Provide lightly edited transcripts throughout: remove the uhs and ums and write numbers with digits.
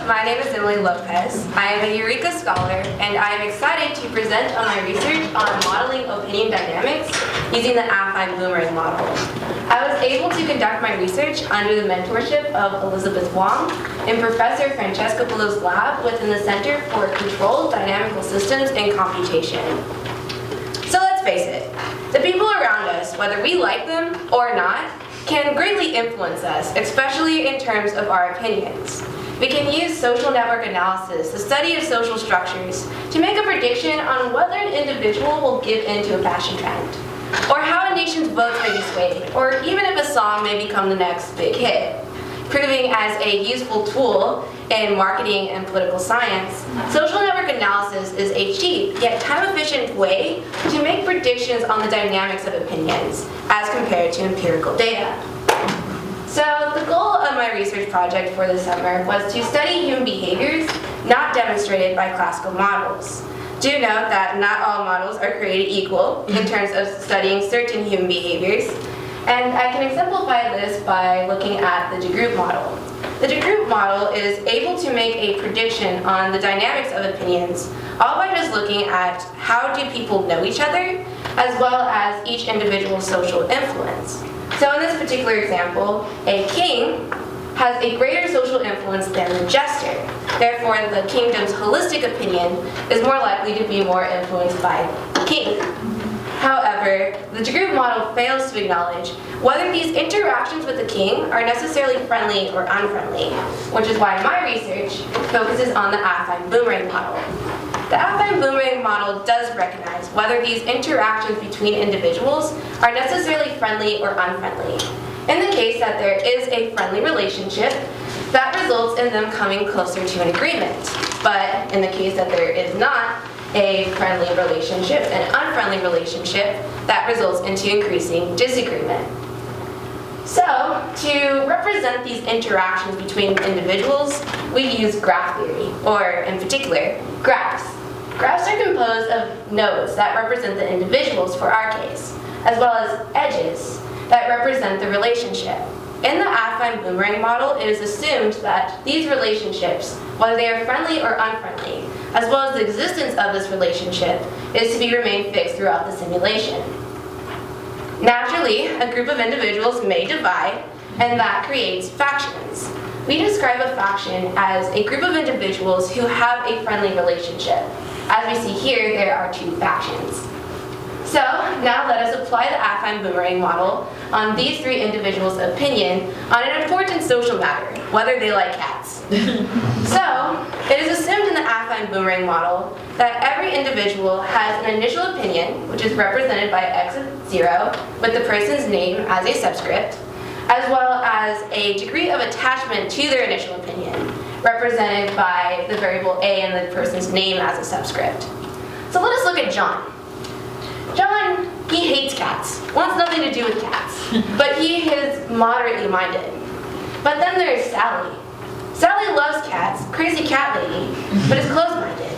my name is Lopez. I am a EUREKA scholar, and I am excited to present on my research on modeling opinion dynamics using the affine boomerang model. I was able to conduct my research under the mentorship of Elizabeth Wong in Professor Francesca Bellow's lab within the Center for Controlled Dynamical Systems and Computation. So let's face it, the people around us, whether we like them or not, can greatly influence us, especially in terms of our opinions. We can use social network analysis, the study of social structures, to make a prediction on whether an individual will give in to a fashion trend, or how a nation's votes may be swayed, or even if a song may become the next big hit. Proving as a useful tool in marketing and political science, social network analysis is a cheap yet time-efficient way to make predictions on the dynamics of opinions as compared to empirical data. So the goal of my research project for this summer was to study human behaviors not demonstrated by classical models. Do note that not all models are created equal in terms of studying certain human behaviors, and I can exemplify this by looking at the DeGroup model. The DeGroup model is able to make a prediction on the dynamics of opinions, all by just looking at how do people know each other, as well as each individual's social influence. So in this particular example, a king has a greater social influence than the jester. Therefore, the kingdom's holistic opinion is more likely to be more influenced by the king. However, the DeGroup model fails to acknowledge whether these interactions with the king are necessarily friendly or unfriendly, which is why my research focuses on the affine boomerang model. The affine boomerang model does recognize whether these interactions between individuals are necessarily friendly or unfriendly. In the case that there is a friendly relationship, that results in them coming closer to an agreement. But in the case that there is not a friendly relationship, an unfriendly relationship, that results into increasing disagreement. So, to represent these interactions between individuals, we use graph theory, or in particular, graphs. Graphs are composed of nodes that represent the individuals for our case, as well as edges that represent the relationship. In the affine boomerang model, it is assumed that these relationships, whether they are friendly or unfriendly, as well as the existence of this relationship, is to be remain fixed throughout the simulation. Naturally, a group of individuals may divide, and that creates factions. We describe a faction as a group of individuals who have a friendly relationship. As we see here, there are two factions. So, now let us apply the affine boomerang model on these three individuals' opinion on an important social matter, whether they like cats. So, it is assumed in the affine boomerang model that every individual has an initial opinion, which is represented by x of 0, with the person's name as a subscript, as well as a degree of attachment to their initial opinion, represented by the variable a and the person's name as a subscript. So let us look at John. John, he hates cats, wants nothing to do with cats, but he is moderately minded. But then there's Sally. Sally loves cats, crazy cat lady, but is closed-minded.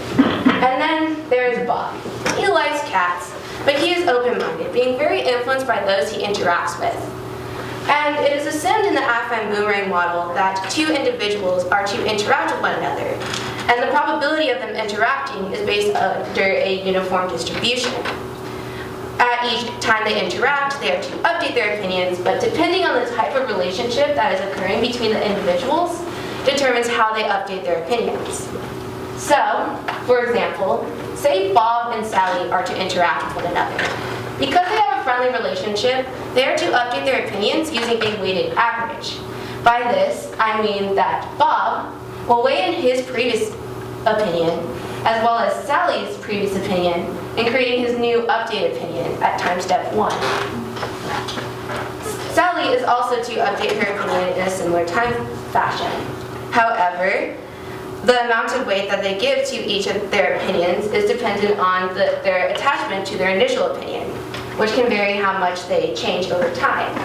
And then there's Bob. He likes cats, but he is open-minded, being very influenced by those he interacts with. And it is assumed in the affine boomerang model that two individuals are to interact with one another, and the probability of them interacting is based under a uniform distribution. At each time they interact, they are to update their opinions, but depending on the type of relationship that is occurring between the individuals, determines how they update their opinions. So, for example, say Bob and Sally are to interact with one another. Because they have a friendly relationship, they are to update their opinions using a weighted average. By this, I mean that Bob will weigh in his previous opinion, as well as Sally's previous opinion, in creating his new updated opinion at time step 1. Sally is also to update her opinion in a similar time fashion. However, the amount of weight that they give to each of their opinions is dependent on their attachment to their initial opinion, which can vary how much they change over time.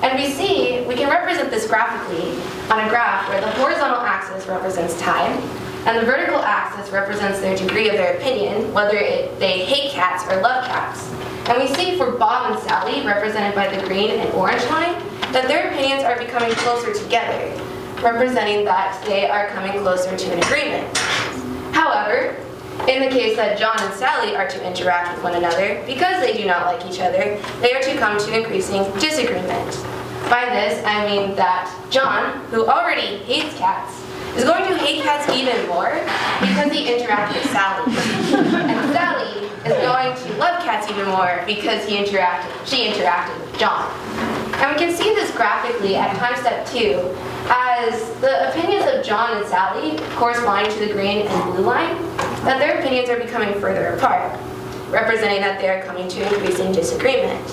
And we can represent this graphically on a graph where the horizontal axis represents time, and the vertical axis represents their degree of their opinion, whether they hate cats or love cats. And we see for Bob and Sally, represented by the green and orange line, that their opinions are becoming closer together, representing that they are coming closer to an agreement. However, in the case that John and Sally are to interact with one another, because they do not like each other, they are to come to increasing disagreement. By this, I mean that John, who already hates cats, is going to hate cats even more because he interacted with Sally. And Sally is going to love cats even more because she interacted with John. And we can see this graphically at time step 2 as the opinions of John and Sally, corresponding to the green and blue line, that their opinions are becoming further apart, representing that they are coming to increasing disagreement.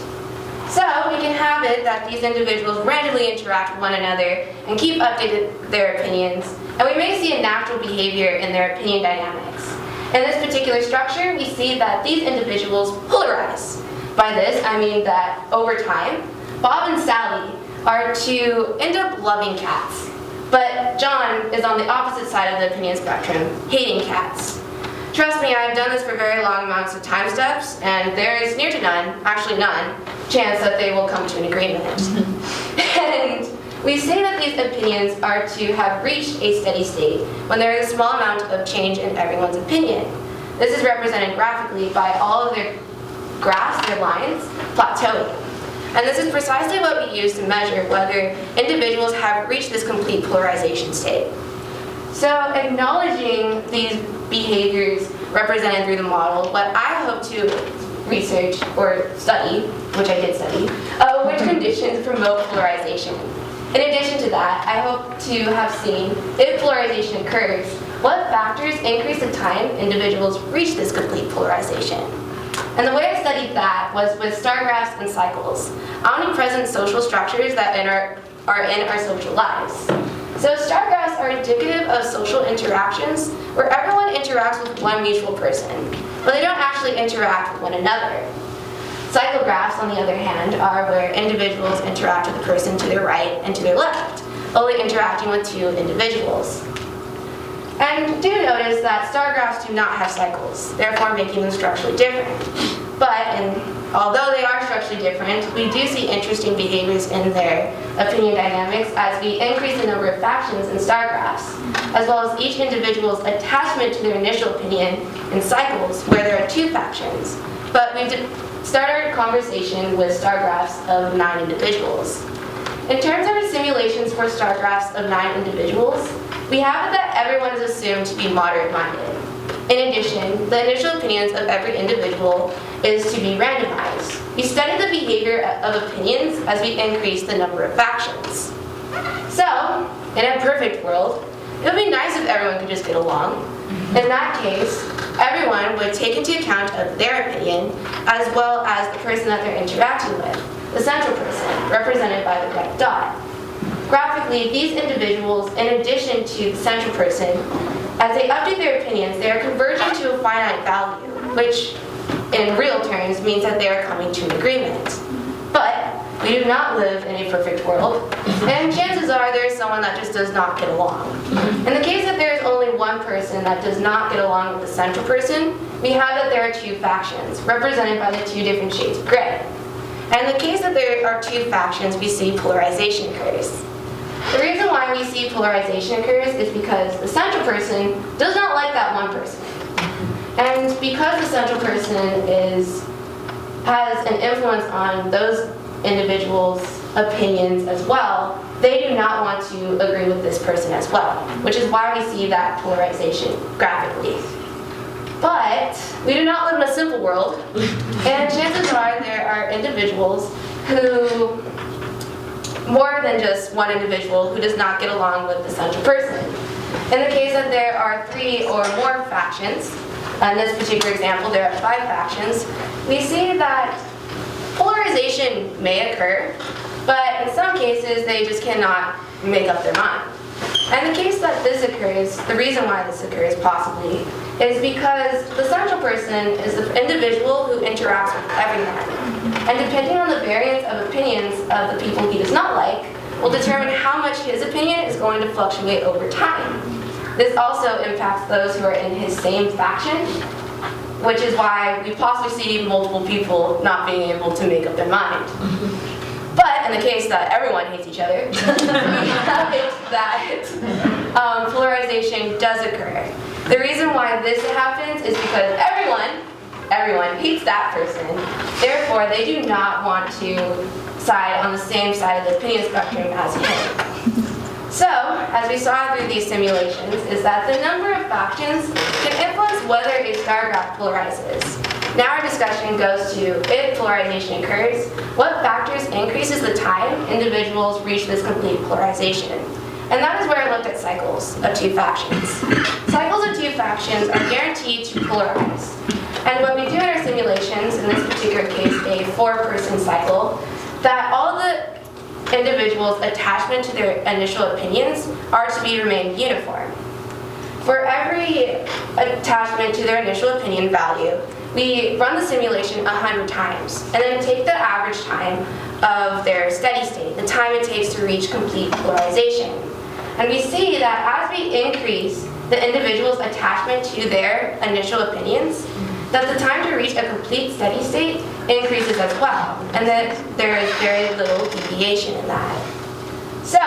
So we can have it that these individuals randomly interact with one another and keep updating their opinions, and we may see a natural behavior in their opinion dynamics. In this particular structure, we see that these individuals polarize. By this, I mean that over time, Bob and Sally are to end up loving cats, but John is on the opposite side of the opinion spectrum, hating cats. Trust me, I've done this for very long amounts of time steps, and there is near to none, actually none, chance that they will come to an agreement. And we say that these opinions are to have reached a steady state when there is a small amount of change in everyone's opinion. This is represented graphically by all of their graphs, their lines, plateauing. And this is precisely what we use to measure whether individuals have reached this complete polarization state. So acknowledging these behaviors represented through the model, what I hope to research or study, which I did study, which conditions promote polarization. In addition to that, I hope to have seen, if polarization occurs, what factors increase the time individuals reach this complete polarization. And the way I studied that was with star graphs and cycles, omnipresent social structures that are in our social lives. So star graphs are indicative of social interactions where everyone interacts with one mutual person, but they don't actually interact with one another. Cycle graphs, on the other hand, are where individuals interact with the person to their right and to their left, only interacting with two individuals. And do notice that star graphs do not have cycles, therefore making them structurally different. But although they are structurally different, we do see interesting behaviors in their opinion dynamics as we increase the number of factions in star graphs, as well as each individual's attachment to their initial opinion in cycles where there are two factions. But we've started our conversation with star graphs of 9 individuals. In terms of our simulations for star graphs of 9 individuals, we have it that everyone is assumed to be moderate-minded. In addition, the initial opinions of every individual is to be randomized. We study the behavior of opinions as we increase the number of factions. So, in a perfect world, it would be nice if everyone could just get along. In that case, everyone would take into account of their opinion as well as the person that they're interacting with, the central person, represented by the red dot. Graphically, these individuals, in addition to the central person, as they update their opinions, they are converging to a finite value, which in real terms means that they are coming to an agreement. But we do not live in a perfect world, and chances are there is someone that just does not get along. In the case that there is only one person that does not get along with the central person, we have that there are two factions, represented by the two different shades of gray. And in the case that there are two factions, we see polarization occurs. The reason why we see polarization occurs is because the central person does not like that one person. And because the central person has an influence on those individuals' opinions as well, they do not want to agree with this person as well, which is why we see that polarization graphically. But we do not live in a simple world, and chances are there are individuals who, more than just one individual, who does not get along with the central person. In the case that there are 3 or more factions, in this particular example there are 5 factions, we see that polarization may occur, but in some cases they just cannot make up their mind. And the case that this occurs, the reason why this occurs possibly, is because the central person is the individual who interacts with everyone. And depending on the variance of opinions of the people he does not like, will determine how much his opinion is going to fluctuate over time. This also impacts those who are in his same faction, which is why we possibly see multiple people not being able to make up their mind. But in the case that everyone hates each other, we have it that polarization does occur. The reason why this happens is because everyone hates that person. Therefore, they do not want to side on the same side of the opinion spectrum as him. So, as we saw through these simulations, is that the number of factions can influence whether a star graph polarizes. Now our discussion goes to if polarization occurs, what factors increases the time individuals reach this complete polarization. And that is where I looked at cycles of two factions. Cycles of two factions are guaranteed to polarize. And what we do in our simulations, in this particular case a 4-person cycle, that all the individuals' attachment to their initial opinions are to be remain uniform. For every attachment to their initial opinion value, we run the simulation 100 times, and then take the average time of their steady state, the time it takes to reach complete polarization. And we see that as we increase the individual's attachment to their initial opinions, that the time to reach a complete steady state increases as well, and that there is very little deviation in that. So,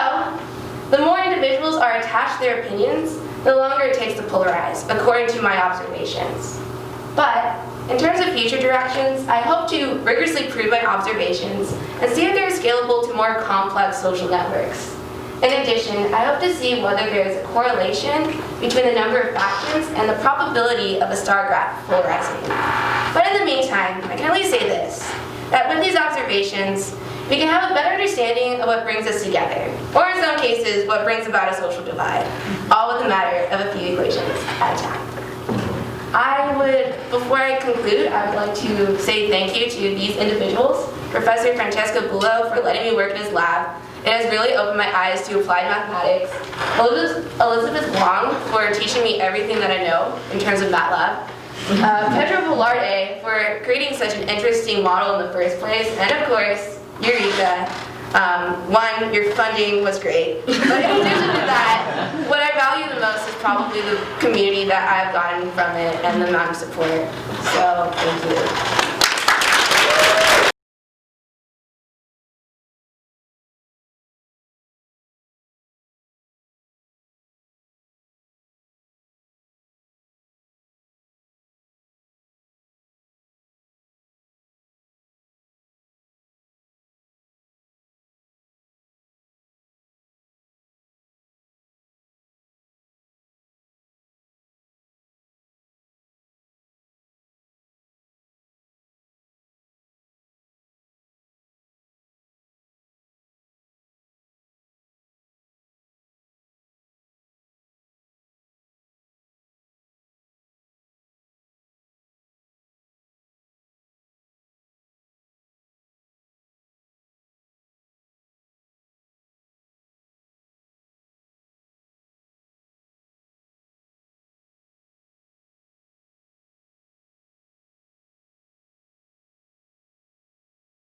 the more individuals are attached to their opinions, the longer it takes to polarize, according to my observations. But, in terms of future directions, I hope to rigorously prove my observations and see if they are scalable to more complex social networks. In addition, I hope to see whether there is a correlation between the number of factions and the probability of a star graph polarizing. But in the meantime, I can only say this, that with these observations, we can have a better understanding of what brings us together, or in some cases, what brings about a social divide, all with a matter of a few equations at a time. Before I conclude, I would like to say thank you to these individuals, Professor Francesco Bullo for letting me work in his lab. It has really opened my eyes to applied mathematics. Elizabeth Wong for teaching me everything that I know in terms of MATLAB. Pedro Velarde for creating such an interesting model in the first place. And of course, EUREKA. One, your funding was great. But in addition to that, what I value the most is probably the community that I've gotten from it and the amount of support. So, thank you.